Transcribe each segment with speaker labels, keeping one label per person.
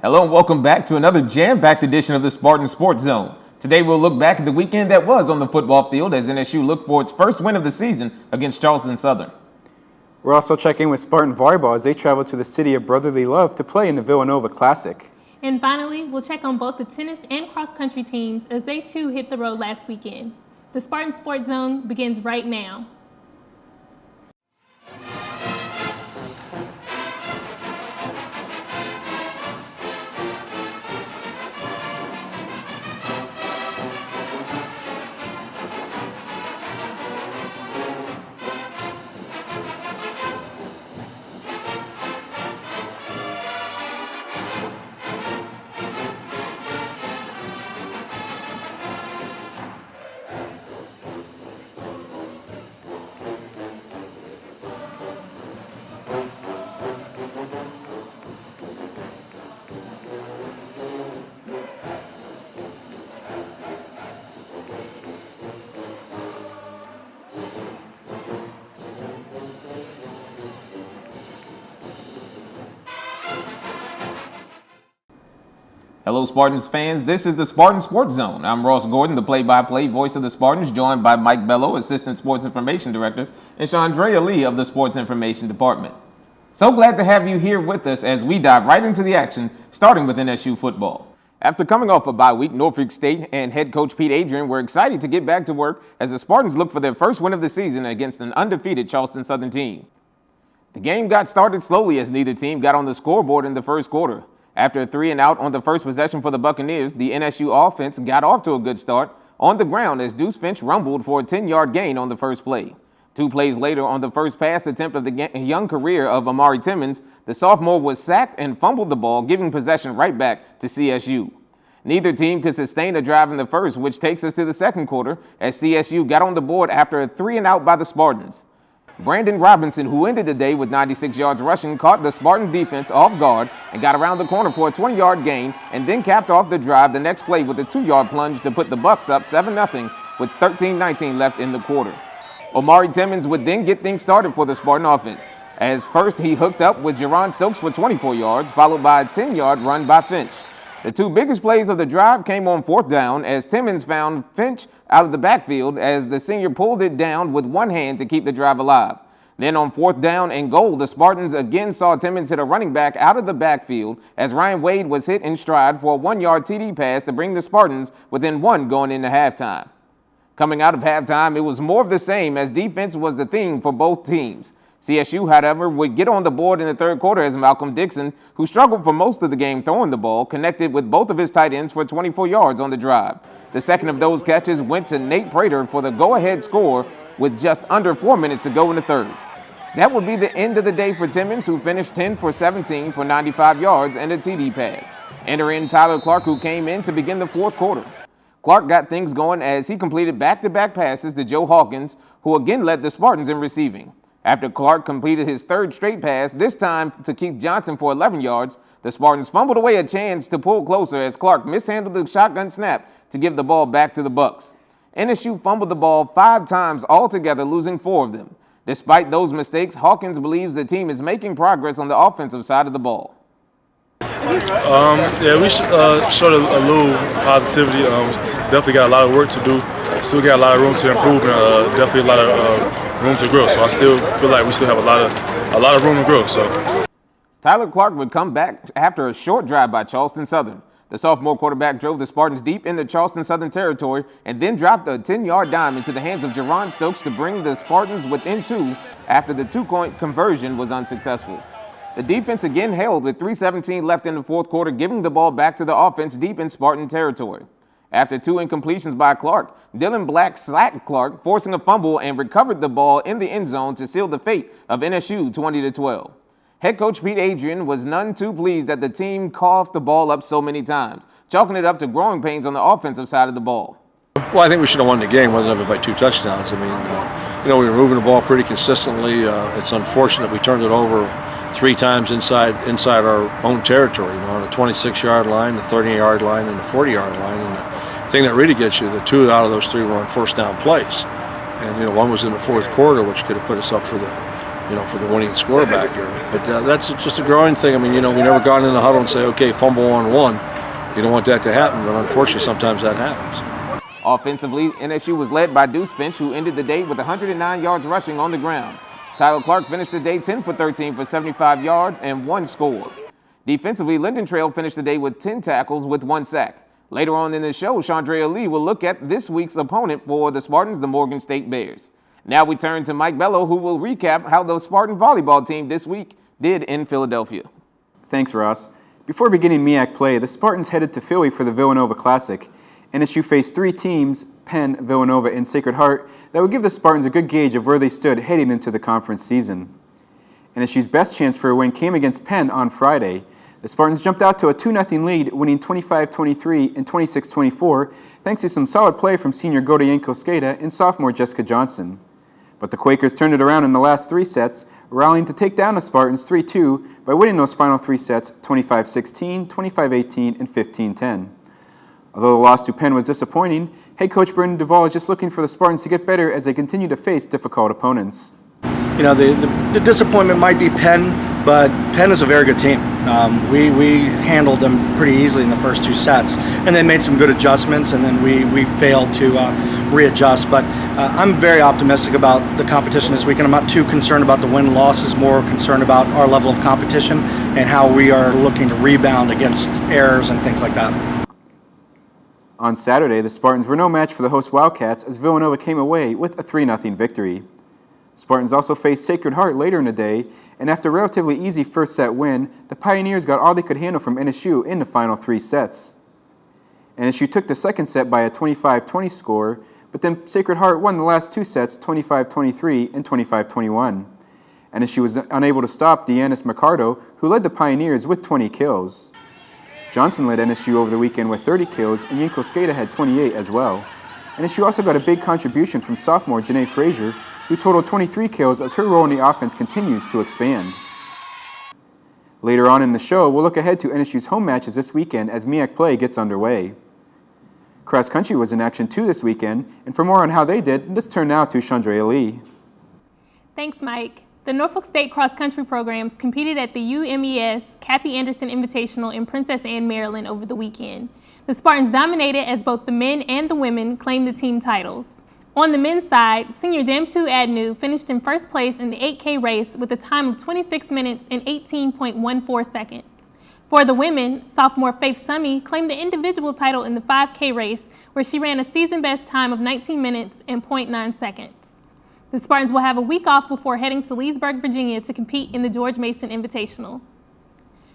Speaker 1: Hello and welcome back to another jam-packed edition of the Spartan Sports Zone. Today we'll look back at the weekend that was on the football field as NSU looked for its first win of the season against Charleston Southern.
Speaker 2: We're also checking with Spartan Volleyball as they travel to the city of brotherly love to play in the Villanova Classic.
Speaker 3: And finally, we'll check on both the tennis and cross-country teams as they too hit the road last weekend. The Spartan Sports Zone begins right now.
Speaker 1: Hello Spartans fans, this is the Spartan Sports Zone. I'm Ross Gordon, the play-by-play voice of the Spartans, joined by Mike Bello, Assistant Sports Information Director, and Chandrea Lee of the Sports Information Department. So glad to have you here with us as we dive right into the action, starting with NSU football. After coming off a bye week, Norfolk State and head coach Pete Adrian were excited to get back to work as the Spartans look for their first win of the season against an undefeated Charleston Southern team. The game got started slowly as neither team got on the scoreboard in the first quarter. After a 3-and-out on the first possession for the Buccaneers, the NSU offense got off to a good start on the ground as Deuce Finch rumbled for a 10-yard gain on the first play. 2 plays later on the first pass attempt of the young career of Amari Timmons, the sophomore was sacked and fumbled the ball, giving possession right back to CSU. Neither team could sustain a drive in the first, which takes us to the second quarter as CSU got on the board after a 3-and-out by the Spartans. Brandon Robinson, who ended the day with 96 yards rushing, caught the Spartan defense off guard and got around the corner for a 20-yard gain and then capped off the drive the next play with a 2-yard plunge to put the Bucs up 7-0 with 13-19 left in the quarter. Amari Timmons would then get things started for the Spartan offense, as first he hooked up with Jerron Stokes for 24 yards, followed by a 10-yard run by Finch. The 2 biggest plays of the drive came on 4th down as Timmons found Finch out of the backfield as the senior pulled it down with one hand to keep the drive alive. Then on 4th down and goal, the Spartans again saw Timmons hit a running back out of the backfield as Ryan Wade was hit in stride for a 1-yard TD pass to bring the Spartans within 1 going into halftime. Coming out of halftime, it was more of the same as defense was the theme for both teams. CSU, however, would get on the board in the third quarter as Malcolm Dixon, who struggled for most of the game throwing the ball, connected with both of his tight ends for 24 yards on the drive. The second of those catches went to Nate Prater for the go-ahead score with just under 4 minutes to go in the third. That would be the end of the day for Timmons, who finished 10 for 17 for 95 yards and a TD pass. Enter in Tyler Clark, who came in to begin the fourth quarter. Clark got things going as he completed back-to-back passes to Joe Hawkins, who again led the Spartans in receiving. After Clark completed his third straight pass, this time to Keith Johnson for 11 yards, the Spartans fumbled away a chance to pull closer as Clark mishandled the shotgun snap to give the ball back to the Bucs. NSU fumbled the ball 5 times altogether, losing 4 of them. Despite those mistakes, Hawkins believes the team is making progress on the offensive side of the ball.
Speaker 4: We showed a little positivity. Definitely got a lot of work to do. Still got a lot of room to improve, and definitely a lot of room to grow. So I still feel like we still have a lot of room to grow. So
Speaker 1: Tyler Clark would come back after a short drive by Charleston Southern. The sophomore quarterback drove the Spartans deep into Charleston Southern territory and then dropped a 10-yard dime into the hands of Jerron Stokes to bring the Spartans within 2 after the 2-point conversion was unsuccessful. The defense again held with 3:17 left in the fourth quarter, giving the ball back to the offense deep in Spartan territory. After 2 incompletions by Clark, Dylan Black sacked Clark, forcing a fumble and recovered the ball in the end zone to seal the fate of NSU 20-12. Head coach Pete Adrian was none too pleased that the team coughed the ball up so many times, chalking it up to growing pains on the offensive side of the ball.
Speaker 5: Well, I think we should have won the game, wasn't it, by 2 touchdowns. I mean, we were moving the ball pretty consistently. It's unfortunate we turned it over 3 times inside our own territory, on the 26-yard line, the 30-yard line, and the 40-yard line. And the thing that really gets you, the 2 out of those 3 were on first down plays. And, one was in the fourth quarter, which could have put us up for for the winning score back here. But that's just a growing thing. I mean, we never got in the huddle and say, okay, fumble on one. You don't want that to happen, but unfortunately sometimes that happens.
Speaker 1: Offensively, NSU was led by Deuce Finch, who ended the day with 109 yards rushing on the ground. Tyler Clark finished the day 10 for 13 for 75 yards and 1 score. Defensively, Lyndon Trail finished the day with 10 tackles with 1 sack. Later on in the show, Chandrea Lee will look at this week's opponent for the Spartans, the Morgan State Bears. Now we turn to Mike Bello, who will recap how the Spartan volleyball team this week did in Philadelphia.
Speaker 2: Thanks, Ross. Before beginning MEAC play, the Spartans headed to Philly for the Villanova Classic. NSU faced 3 teams, Penn, Villanova, and Sacred Heart, that would give the Spartans a good gauge of where they stood heading into the conference season. NSU's best chance for a win came against Penn on Friday. The Spartans jumped out to a 2-0 lead, winning 25-23 and 26-24, thanks to some solid play from senior Godienko Skeda and sophomore Jessica Johnson. But the Quakers turned it around in the last 3 sets, rallying to take down the Spartans 3-2 by winning those final 3 sets 25-16, 25-18, and 15-10. Although the loss to Penn was disappointing, head coach Brendan Duvall is just looking for the Spartans to get better as they continue to face difficult opponents.
Speaker 6: The disappointment might be Penn, but Penn is a very good team. We handled them pretty easily in the first 2 sets, and they made some good adjustments, and then we failed to readjust. But I'm very optimistic about the competition this weekend. I'm not too concerned about the win-losses, more concerned about our level of competition and how we are looking to rebound against errors and things like that.
Speaker 2: On Saturday, the Spartans were no match for the host Wildcats as Villanova came away with a 3-0 victory. Spartans also faced Sacred Heart later in the day, and after a relatively easy first set win, the Pioneers got all they could handle from NSU in the final 3 sets. NSU took the second set by a 25-20 score, but then Sacred Heart won the last 2 sets 25-23 and 25-21. NSU was unable to stop Deannis Mercado, who led the Pioneers with 20 kills. Johnson led NSU over the weekend with 30 kills, and Yenko Skeda had 28 as well. NSU also got a big contribution from sophomore Janae Frazier, who totaled 23 kills as her role in the offense continues to expand. Later on in the show, we'll look ahead to NSU's home matches this weekend as MEAC play gets underway. Cross country was in action too this weekend, and for more on how they did, let's turn now to Chandrea Lee.
Speaker 3: Thanks, Mike. The Norfolk State cross-country programs competed at the UMES Cappy Anderson Invitational in Princess Anne, Maryland over the weekend. The Spartans dominated as both the men and the women claimed the team titles. On the men's side, senior Damtu Adnu finished in first place in the 8K race with a time of 26 minutes and 18.14 seconds. For the women, sophomore Faith Summy claimed the individual title in the 5K race, where she ran a season-best time of 19 minutes and 0.9 seconds. The Spartans will have a week off before heading to Leesburg, Virginia to compete in the George Mason Invitational.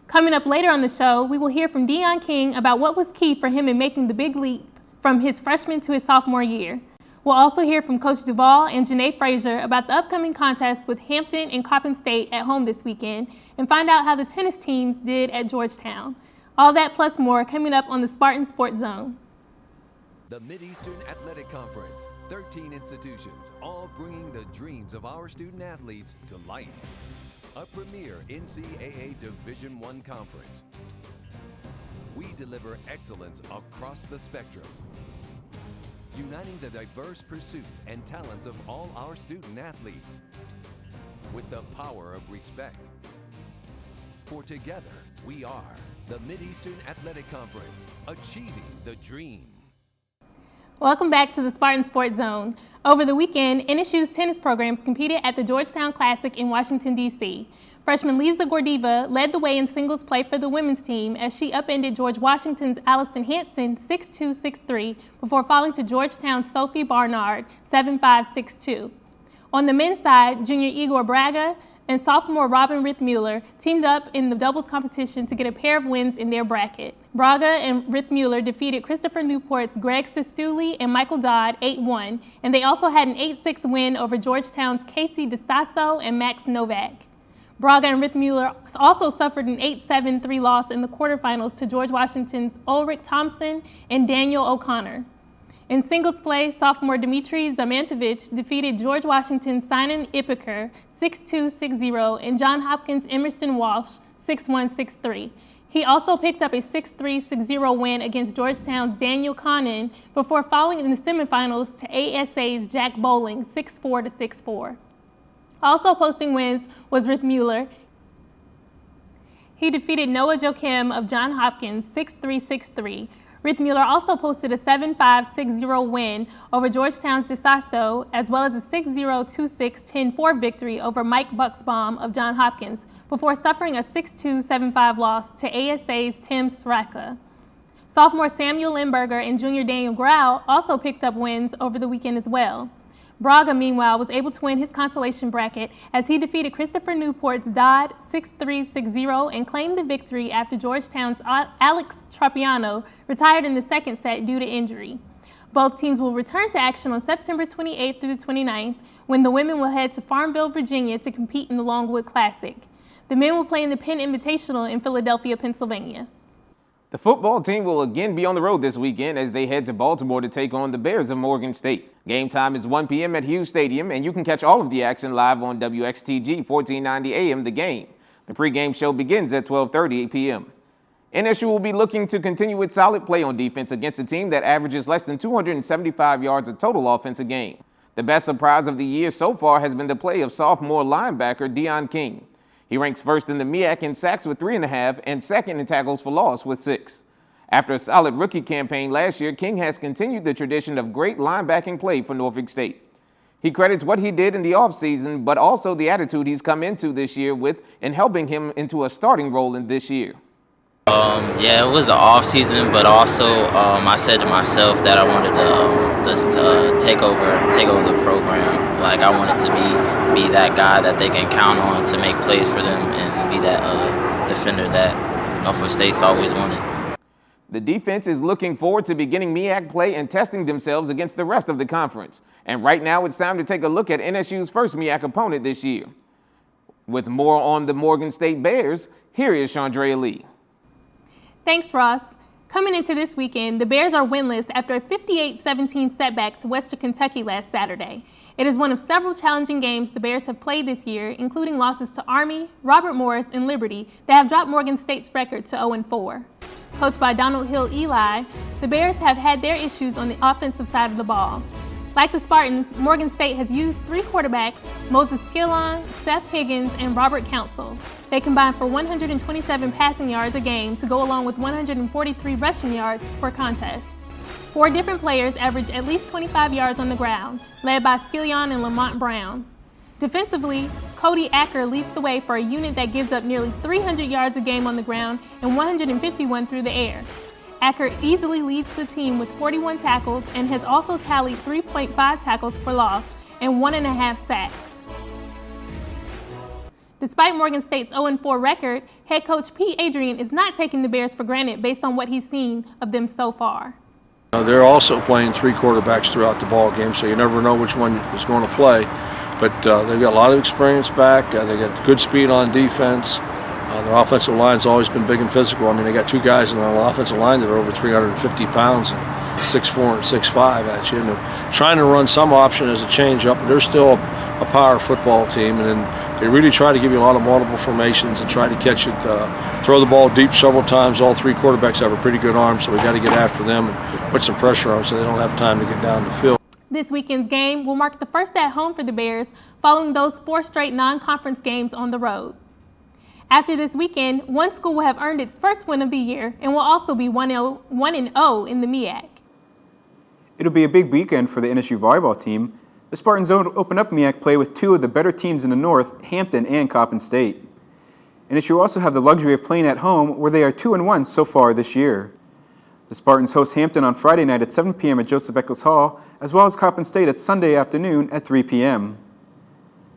Speaker 3: Coming up later on the show, we will hear from Deion King about what was key for him in making the big leap from his freshman to his sophomore year. We'll also hear from Coach Duvall and Janae Frazier about the upcoming contest with Hampton and Coppin State at home this weekend and find out how the tennis teams did at Georgetown. All that plus more coming up on the Spartan Sports Zone.
Speaker 7: The Mid-Eastern Athletic Conference, 13 institutions, all bringing the dreams of our student athletes to light. A premier NCAA Division I conference. We deliver excellence across the spectrum, uniting the diverse pursuits and talents of all our student athletes with the power of respect. For together, we are the Mid-Eastern Athletic Conference, achieving the dream.
Speaker 3: Welcome back to the Spartan Sports Zone. Over the weekend, NSU's tennis programs competed at the Georgetown Classic in Washington, D.C. Freshman Lisa Gordieva led the way in singles play for the women's team as she upended George Washington's Allison Hansen 6-2, 6-3 before falling to Georgetown's Sophie Barnard 7-5, 6-2. On the men's side, junior Igor Braga and sophomore Robin Rithmuller teamed up in the doubles competition to get a pair of wins in their bracket. Braga and Rithmuller defeated Christopher Newport's Greg Sestouli and Michael Dodd 8-1, and they also had an 8-6 win over Georgetown's Casey DeStasso and Max Novak. Braga and Rithmuller also suffered an 8-7-3 loss in the quarterfinals to George Washington's Ulrich Thompson and Daniel O'Connor. In singles play, sophomore Dmitry Zamantovich defeated George Washington's Simon Ippiker 6-2, 6-0 and John Hopkins' Emerson Walsh 6-1, 6-3. He also picked up a 6-3, 6-0 win against Georgetown's Daniel Connon before falling in the semifinals to ASA's Jack Bowling 6-4 to 6-4. Also posting wins was Rith Mueller. He defeated Noah Joachim of Johns Hopkins 6-3, 6-3. Rith Mueller also posted a 7-5, 6-0 win over Georgetown's DeSasso, as well as a 6-0, 2-6, 10-4 victory over Mike Bucksbaum of Johns Hopkins, before suffering a 6-2, 7-5 loss to ASA's Tim Straka. Sophomore Samuel Limberger and junior Daniel Grau also picked up wins over the weekend as well. Braga, meanwhile, was able to win his consolation bracket as he defeated Christopher Newport's Dodd 6-3, 6-0 and claimed the victory after Georgetown's Alex Tropiano retired in the second set due to injury. Both teams will return to action on September 28th through the 29th, when the women will head to Farmville, Virginia to compete in the Longwood Classic. The men will play in the Penn Invitational in Philadelphia, Pennsylvania.
Speaker 1: The football team will again be on the road this weekend as they head to Baltimore to take on the Bears of Morgan State. Game time is 1 p.m. at Hughes Stadium, and you can catch all of the action live on WXTG 1490 AM The Game. The pregame show begins at 12:30 p.m. NSU will be looking to continue its solid play on defense against a team that averages less than 275 yards of total offense a game. The best surprise of the year so far has been the play of sophomore linebacker Deion King. He ranks first in the MEAC in sacks with 3.5 and second in tackles for loss with 6. After a solid rookie campaign last year, King has continued the tradition of great linebacking play for Norfolk State. He credits what he did in the offseason, but also the attitude he's come into this year with in helping him into a starting role in this year.
Speaker 8: Yeah, it was the off season, but also I said to myself that I wanted to take over the program. Like I wanted to be that guy that they can count on to make plays for them and be that defender that Norfolk State's always wanted.
Speaker 1: The defense is looking forward to beginning MEAC play and testing themselves against the rest of the conference. And right now it's time to take a look at NSU's first MEAC opponent this year. With more on the Morgan State Bears, here is Chandrea Lee.
Speaker 3: Thanks, Ross. Coming into this weekend, the Bears are winless after a 58-17 setback to Western Kentucky last Saturday. It is one of several challenging games the Bears have played this year, including losses to Army, Robert Morris, and Liberty that have dropped Morgan State's record to 0-4. Coached by Donald Hill Eli, the Bears have had their issues on the offensive side of the ball. Like the Spartans, Morgan State has used 3 quarterbacks, Moses Skillon, Seth Higgins, and Robert Council. They combine for 127 passing yards a game to go along with 143 rushing yards per contest. 4 different players average at least 25 yards on the ground, led by Skillon and Lamont Brown. Defensively, Cody Acker leads the way for a unit that gives up nearly 300 yards a game on the ground and 151 through the air. Acker easily leads the team with 41 tackles and has also tallied 3.5 tackles for loss and 1.5 sacks. Despite Morgan State's 0-4 record, head coach Pete Adrian is not taking the Bears for granted based on what he's seen of them so far.
Speaker 5: They're also playing 3 quarterbacks throughout the ball game, so you never know which one is going to play. But they've got a lot of experience back. They got good speed on defense. Their offensive line's always been big and physical. I mean, they got 2 guys on the offensive line that are over 350 pounds, 6'4" and 6'5" at you. And they're trying to run some option as a change-up, but they're still a power football team. And then they really try to give you a lot of multiple formations and try to catch it, throw the ball deep several times. All 3 quarterbacks have a pretty good arm, so we got to get after them and put some pressure on them so they don't have time to get down the field.
Speaker 3: This weekend's game will mark the first at home for the Bears following those 4 straight non-conference games on the road. After this weekend, one school will have earned its first win of the year and will also be 1-0 in the MEAC.
Speaker 2: It'll be a big weekend for the NSU volleyball team. The Spartans open up MEAC play with 2 of the better teams in the North, Hampton and Coppin State. NSU also have the luxury of playing at home, where they are 2-1 so far this year. The Spartans host Hampton on Friday night at 7 p.m. at Joseph Eccles Hall, as well as Coppin State at Sunday afternoon at 3 p.m.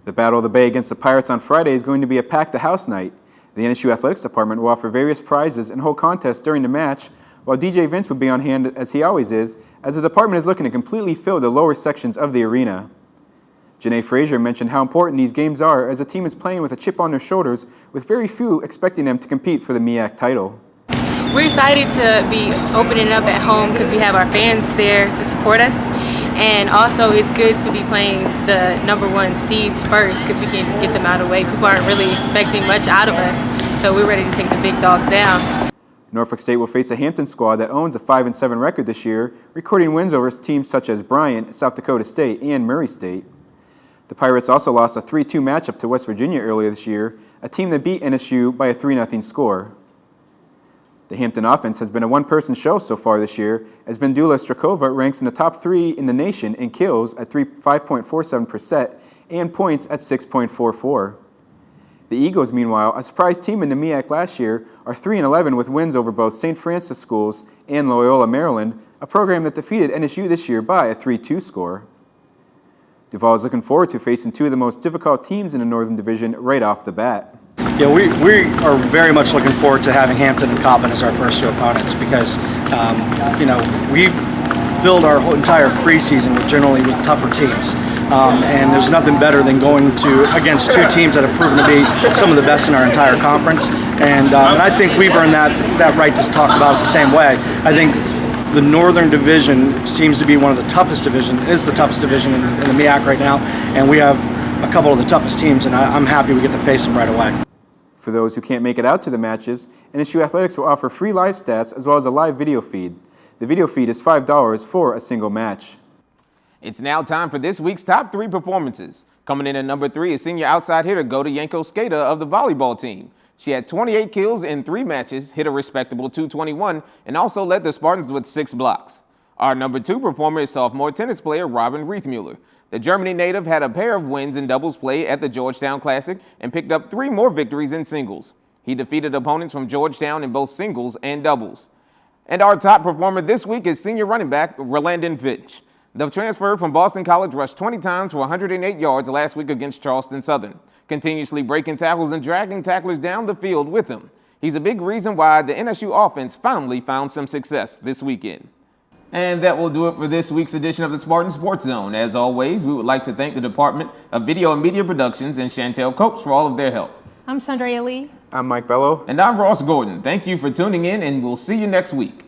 Speaker 2: The Battle of the Bay against the Pirates on Friday is going to be a pack-the-house night. The NSU Athletics Department will offer various prizes and hold contests during the match, while DJ Vince will be on hand as he always is, as the department is looking to completely fill the lower sections of the arena. Janae Frazier mentioned how important these games are, as the team is playing with a chip on their shoulders, with very few expecting them to compete for the MEAC title.
Speaker 9: We're excited to be opening up at home because we have our fans there to support us. And also it's good to be playing the #1 seeds first because we can get them out of the way. People aren't really expecting much out of us, so we're ready to take the big dogs down.
Speaker 2: Norfolk State will face a Hampton squad that owns a 5-7 record this year, recording wins over teams such as Bryant, South Dakota State, and Murray State. The Pirates also lost a 3-2 matchup to West Virginia earlier this year, a team that beat NSU by a 3-0 score. The Hampton offense has been a one-person show so far this year, as Vendula Strakova ranks in the top 3 in the nation in kills at 5.47 per set and points at 6.44. The Eagles, meanwhile, a surprise team in the MEAC last year, are 3-11 with wins over both St. Francis Schools and Loyola Maryland, a program that defeated NSU this year by a 3-2 score. Duval is looking forward to facing two of the most difficult teams in the Northern Division right off the bat.
Speaker 6: Yeah, we are very much looking forward to having Hampton and Coppin as our first two opponents because, we've filled our whole entire preseason generally with tougher teams. And there's nothing better than going against two teams that have proven to be some of the best in our entire conference. And I think we've earned that right to talk about it the same way. I think the Northern Division seems to be one of the toughest divisions, is the toughest division in the MEAC right now, and we have a couple of the toughest teams, and I'm happy we get to face them right away.
Speaker 2: For those who can't make it out to the matches, NSU Athletics will offer free live stats as well as a live video feed. The video feed is $5 for a single match.
Speaker 1: It's now time for this week's top 3 performances. Coming in at number 3 is senior outside hitter Goda Yanko-Skata of the volleyball team. She had 28 kills in 3 matches, hit a respectable .221, and also led the Spartans with 6 blocks. Our number 2 performer is sophomore tennis player Robin Riethmuller. The Germany native had a pair of wins in doubles play at the Georgetown Classic and picked up 3 more victories in singles. He defeated opponents from Georgetown in both singles and doubles. And our top performer this week is senior running back Rolandon Fitch. The transfer from Boston College rushed 20 times for 108 yards last week against Charleston Southern, continuously breaking tackles and dragging tacklers down the field with him. He's a big reason why the NSU offense finally found some success this weekend. And that will do it for this week's edition of the Spartan Sports Zone. As always, we would like to thank the Department of Video and Media Productions and Chantel Copes for all of their help.
Speaker 3: I'm Chandrea Lee.
Speaker 2: I'm Mike Bello.
Speaker 1: And I'm Ross Gordon. Thank you for tuning in, and we'll see you next week.